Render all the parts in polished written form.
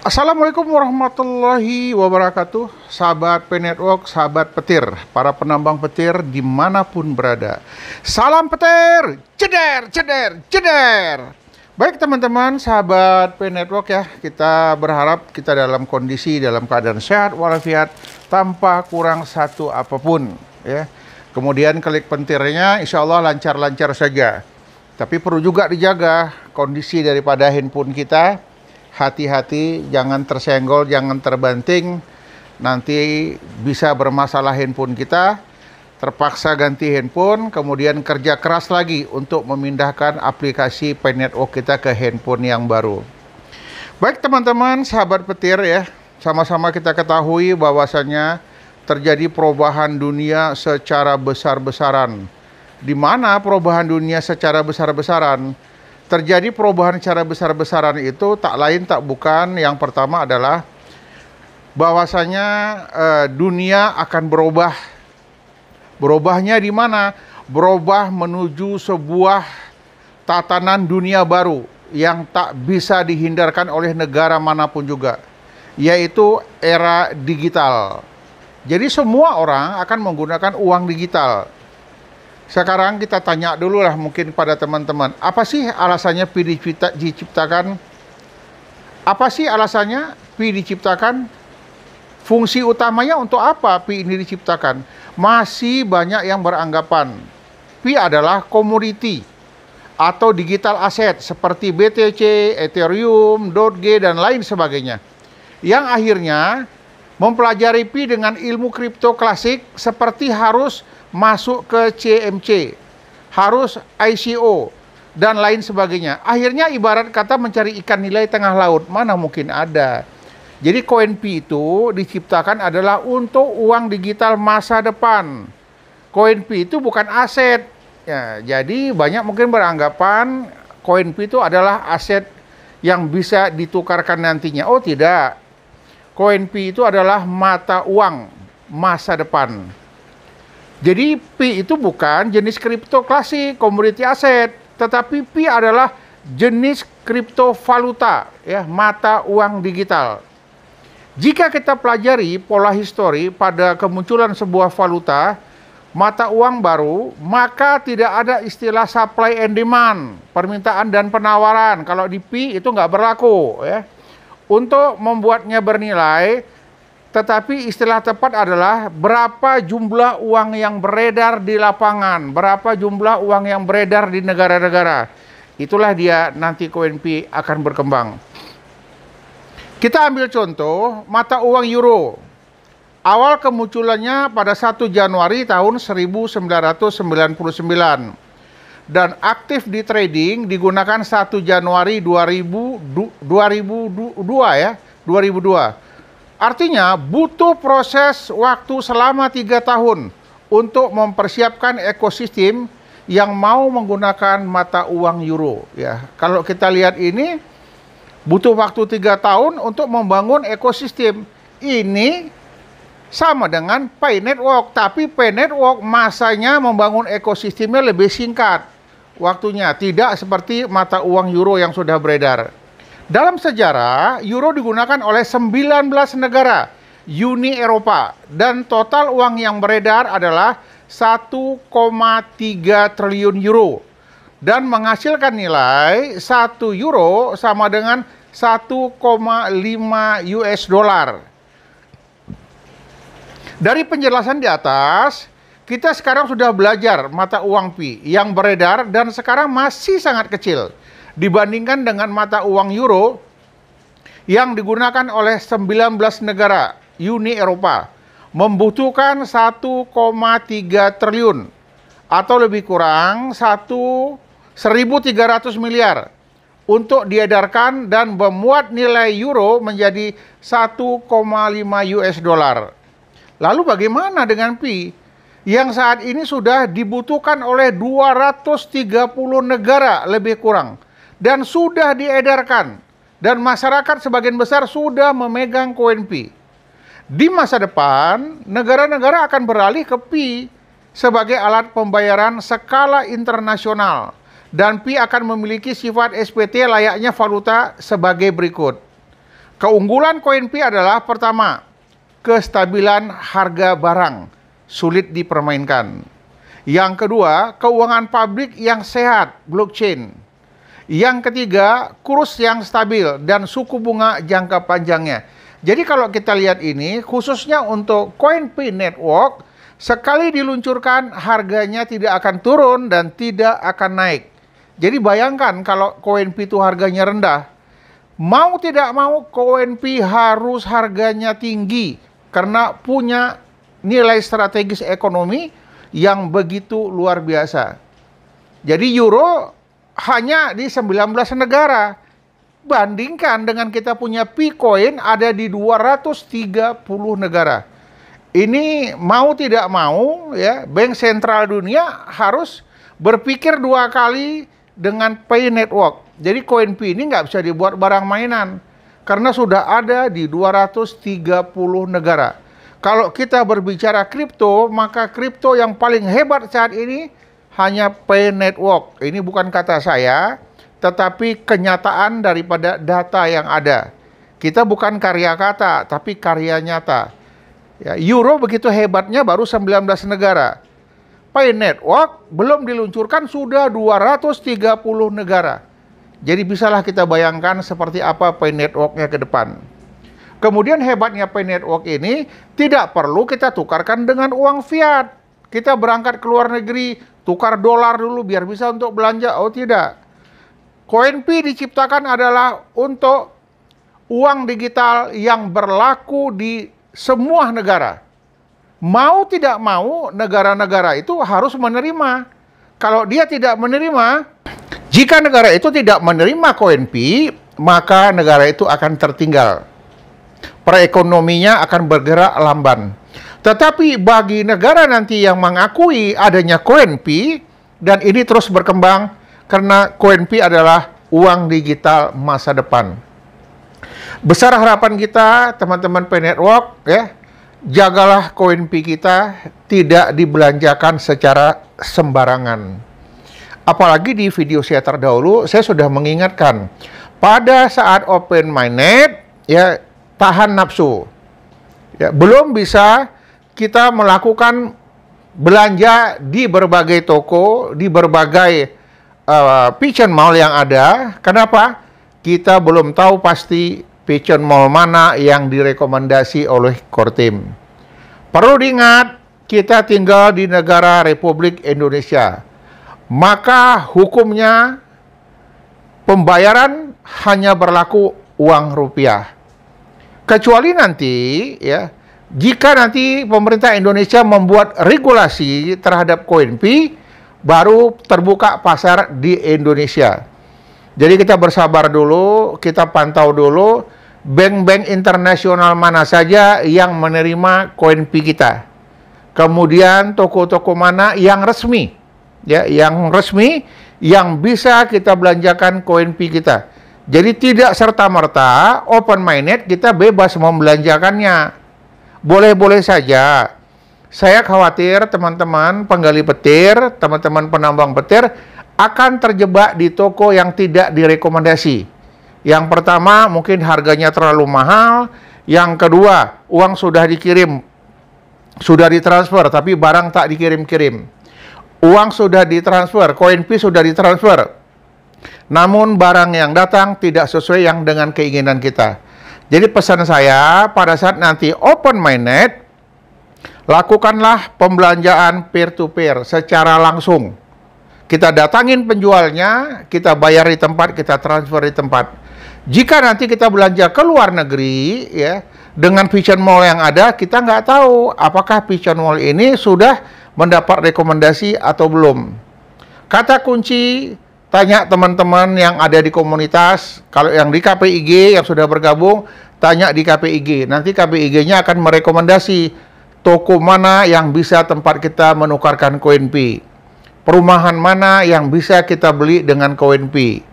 Assalamualaikum warahmatullahi wabarakatuh. Sahabat P-Network, sahabat petir, para penambang petir dimanapun berada. Salam petir, ceder, ceder, ceder. Baik teman-teman, sahabat P-Network ya, kita berharap kita dalam kondisi, dalam keadaan sehat walafiat, tanpa kurang satu apapun ya. Kemudian klik petirnya, insya Allah lancar-lancar saja. Tapi perlu juga dijaga kondisi daripada handphone kita. Hati-hati, jangan tersenggol, jangan terbanting. Nanti bisa bermasalah handphone kita. Terpaksa ganti handphone, kemudian kerja keras lagi untuk memindahkan aplikasi P-Network kita ke handphone yang baru. Baik teman-teman, sahabat petir ya, sama-sama kita ketahui bahwasanya terjadi perubahan dunia secara besar-besaran. Di mana perubahan dunia secara besar-besaran? Terjadi perubahan secara besar-besaran itu tak lain tak bukan, yang pertama adalah bahwasanya dunia akan berubah. Berubahnya di mana? Berubah menuju sebuah tatanan dunia baru yang tak bisa dihindarkan oleh negara manapun juga, yaitu era digital. Jadi semua orang akan menggunakan uang digital. Sekarang kita tanya dulu lah mungkin pada teman-teman, apa sih alasannya Pi diciptakan? Apa sih alasannya Pi diciptakan? Fungsi utamanya untuk apa Pi ini diciptakan? Masih banyak yang beranggapan Pi adalah komoditi atau digital asset seperti BTC, Ethereum, Doge, dan lain sebagainya. Yang akhirnya mempelajari Pi dengan ilmu kripto klasik seperti harus masuk ke CMC, harus ICO, dan lain sebagainya. Akhirnya ibarat kata mencari ikan nilai tengah laut, mana mungkin ada. Jadi koin Pi itu diciptakan adalah untuk uang digital masa depan. Koin Pi itu bukan aset. Ya, jadi banyak mungkin beranggapan koin Pi itu adalah aset yang bisa ditukarkan nantinya. Oh tidak, koin Pi itu adalah mata uang masa depan. Jadi Pi itu bukan jenis kripto klasik, komoditi aset, tetapi Pi adalah jenis kriptovaluta, ya, mata uang digital. Jika kita pelajari pola histori pada kemunculan sebuah valuta, mata uang baru, maka tidak ada istilah supply and demand, permintaan dan penawaran. Kalau di Pi itu nggak berlaku, ya. Untuk membuatnya bernilai, tetapi istilah tepat adalah berapa jumlah uang yang beredar di lapangan, berapa jumlah uang yang beredar di negara-negara. Itulah dia nanti koin Pi akan berkembang. Kita ambil contoh mata uang euro. Awal kemunculannya pada 1 Januari tahun 1999 dan aktif di trading digunakan 1 Januari 2002 ya, 2002. Artinya butuh proses waktu selama 3 tahun untuk mempersiapkan ekosistem yang mau menggunakan mata uang euro. Ya, kalau kita lihat ini butuh waktu 3 tahun untuk membangun ekosistem. Ini sama dengan P-Network, tapi P-Network masanya membangun ekosistemnya lebih singkat waktunya, tidak seperti mata uang euro yang sudah beredar. Dalam sejarah, euro digunakan oleh 19 negara Uni Eropa dan total uang yang beredar adalah 1,3 triliun euro dan menghasilkan nilai 1 euro sama dengan 1,5 US dollar. Dari penjelasan di atas, kita sekarang sudah belajar mata uang Pi yang beredar dan sekarang masih sangat kecil dibandingkan dengan mata uang euro yang digunakan oleh 19 negara Uni Eropa, membutuhkan 1,3 triliun atau lebih kurang 1.300 miliar untuk diedarkan dan memuat nilai euro menjadi 1,5 US dollar. Lalu bagaimana dengan Pi yang saat ini sudah dibutuhkan oleh 230 negara lebih kurang dan sudah diedarkan, dan masyarakat sebagian besar sudah memegang koin Pi. Di masa depan, negara-negara akan beralih ke Pi sebagai alat pembayaran skala internasional, dan Pi akan memiliki sifat SPT layaknya valuta sebagai berikut. Keunggulan koin Pi adalah pertama, kestabilan harga barang sulit dipermainkan. Yang kedua, keuangan publik yang sehat, blockchain. Yang ketiga, kurs yang stabil dan suku bunga jangka panjangnya. Jadi kalau kita lihat ini, khususnya untuk koin Pi Network, sekali diluncurkan harganya tidak akan turun dan tidak akan naik. Jadi bayangkan kalau koin Pi itu harganya rendah, mau tidak mau koin Pi harus harganya tinggi karena punya nilai strategis ekonomi yang begitu luar biasa. Jadi euro hanya di 19 negara. Bandingkan dengan kita punya Picoin ada di 230 negara. Ini mau tidak mau ya, Bank Sentral Dunia harus berpikir dua kali dengan Pi Network. Jadi koin Pi ini nggak bisa dibuat barang mainan karena sudah ada di 230 negara. Kalau kita berbicara kripto, maka kripto yang paling hebat saat ini hanya Pi Network. Ini bukan kata saya, tetapi kenyataan daripada data yang ada. Kita bukan karya kata, tapi karya nyata. Ya, euro begitu hebatnya baru 19 negara. Pi Network belum diluncurkan sudah 230 negara. Jadi bisalah kita bayangkan seperti apa Pi Network-nya ke depan. Kemudian hebatnya Pi Network ini tidak perlu kita tukarkan dengan uang fiat. Kita berangkat ke luar negeri, tukar dolar dulu biar bisa untuk belanja. Oh tidak. Koin Pi diciptakan adalah untuk uang digital yang berlaku di semua negara. Mau tidak mau, negara-negara itu harus menerima. Kalau dia tidak menerima, jika negara itu tidak menerima koin Pi, maka negara itu akan tertinggal. Perekonominya akan bergerak lamban. Tetapi bagi negara nanti yang mengakui adanya koin Pi, dan ini terus berkembang, karena koin Pi adalah uang digital masa depan. Besar harapan kita, teman-teman Pi Network, ya, jagalah koin Pi kita tidak dibelanjakan secara sembarangan. Apalagi di video saya terdahulu, saya sudah mengingatkan, pada saat open mainnet, ya, tahan nafsu. Ya, belum bisa kita melakukan belanja di berbagai toko, di berbagai Pigeon Mall yang ada. Kenapa? Kita belum tahu pasti Pigeon Mall mana yang direkomendasi oleh Core Team. Perlu diingat, kita tinggal di negara Republik Indonesia. Maka hukumnya pembayaran hanya berlaku uang rupiah. Kecuali nanti, ya, jika nanti pemerintah Indonesia membuat regulasi terhadap koin Pi, baru terbuka pasar di Indonesia. Jadi kita bersabar dulu, kita pantau dulu bank-bank internasional mana saja yang menerima koin Pi kita. Kemudian toko-toko mana yang resmi, ya, yang resmi yang bisa kita belanjakan koin Pi kita. Jadi tidak serta-merta open mainnet kita bebas membelanjakannya. Boleh-boleh saja. Saya khawatir teman-teman penggali petir, teman-teman penambang petir akan terjebak di toko yang tidak direkomendasi. Yang pertama mungkin harganya terlalu mahal. Yang kedua, uang sudah dikirim, sudah ditransfer, tapi barang tak dikirim-kirim. Uang sudah ditransfer, koin Pi sudah ditransfer, namun barang yang datang tidak sesuai yang dengan keinginan kita. Jadi pesan saya, pada saat nanti open mainnet, lakukanlah pembelanjaan peer-to-peer secara langsung. Kita datangin penjualnya, kita bayar di tempat, kita transfer di tempat. Jika nanti kita belanja ke luar negeri, ya, dengan Pigeon Mall yang ada, kita nggak tahu apakah Pigeon Mall ini sudah mendapat rekomendasi atau belum. Kata kunci, tanya teman-teman yang ada di komunitas. Kalau yang di KPIG yang sudah bergabung, tanya di KPIG. Nanti KPIG-nya akan merekomendasi toko mana yang bisa tempat kita menukarkan koin Pi. Perumahan mana yang bisa kita beli dengan koin Pi.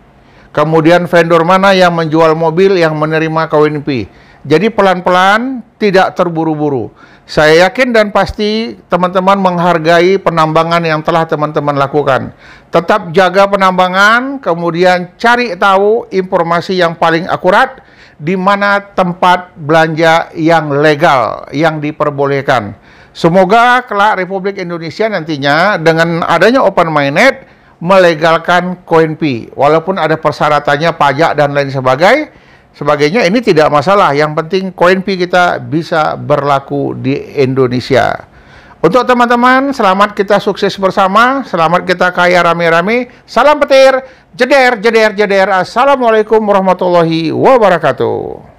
Kemudian vendor mana yang menjual mobil yang menerima koin Pi. Jadi pelan-pelan, tidak terburu-buru. Saya yakin dan pasti teman-teman menghargai penambangan yang telah teman-teman lakukan. Tetap jaga penambangan, kemudian cari tahu informasi yang paling akurat di mana tempat belanja yang legal, yang diperbolehkan. Semoga kelak Republik Indonesia nantinya dengan adanya open minded melegalkan Koinpi. Walaupun ada persyaratannya pajak dan lain sebagainya, ini tidak masalah. Yang penting Koinpi kita bisa berlaku di Indonesia. Untuk teman-teman, selamat kita sukses bersama, selamat kita kaya rame-rame. Salam petir, jeder, jeder, jeder. Assalamualaikum warahmatullahi wabarakatuh.